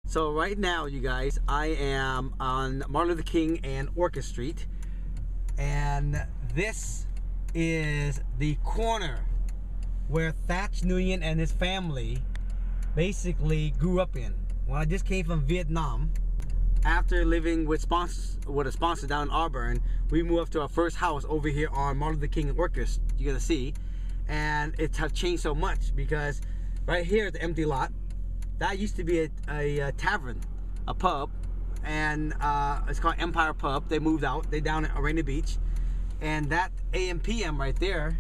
So right now, you guys, I am on Martin Luther King and Orcas Street, and this is the corner where Thach Nguyen and his family basically grew up in. When I just came from Vietnam, after living with a sponsor down in Auburn, we moved up to our first house over here on Martin Luther King and Orcas. You're gonna see, and it has changed so much because right here is the empty lot. That used to be a tavern, a pub, and it's called Empire Pub. They moved out. They down at Arena Beach, and that AM/PM right there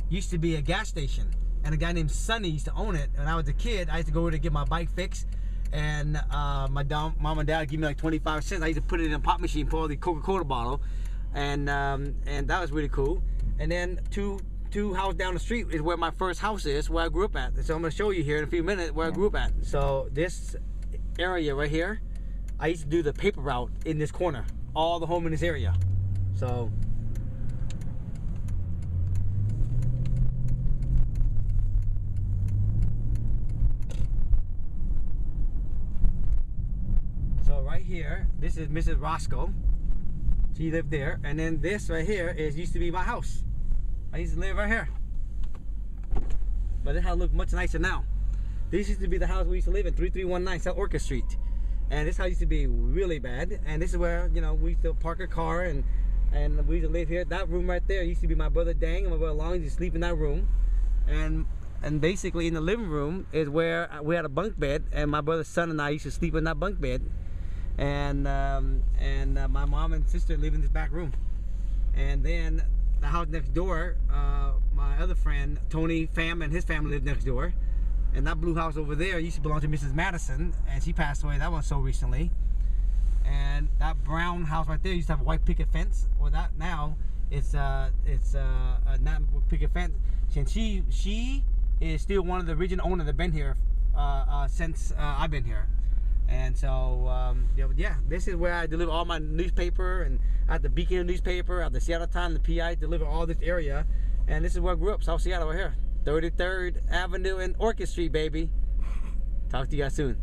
used to be a gas station, and a guy named Sonny used to own it. When I was a kid, I used to go to get my bike fixed, and my mom and dad give me like 25 cents. I used to put it in a pop machine, pour the Coca-Cola bottle, and that was really cool. And then two houses down the street is where my first house is, where I grew up at. So I'm going to show you here in a few minutes where I grew up at. So this area right here, I used to do the paper route in this corner, all the home in this area. So right here, this is Mrs. Roscoe. She lived there, and then this right here used to be my house. I used to live right here, but this house looks much nicer now. This used to be the house we used to live in, 3319 South Orcas Street, and this house used to be really bad. And this is where, you know, we used to park a car and we used to live here. That room right there used to be my brother Dang and my brother Long used to sleep in that room, and basically in the living room is where we had a bunk bed, and my brother's son and I used to sleep in that bunk bed, and my mom and sister live in this back room. And then the house next door, my other friend Tony Pham and his family lived next door, and that blue house over there used to belong to Mrs. Madison, and she passed away. That one so recently. And that brown house right there used to have a white picket fence. Well, that now it's not picket fence. And she is still one of the original owners that been here since I've been here. And so, yeah, this is where I deliver all my newspaper, and at the Beacon newspaper, at the Seattle Times, the PI deliver all this area. And this is where I grew up, South Seattle, right here. 33rd Avenue and Orchid Street, baby. Talk to you guys soon.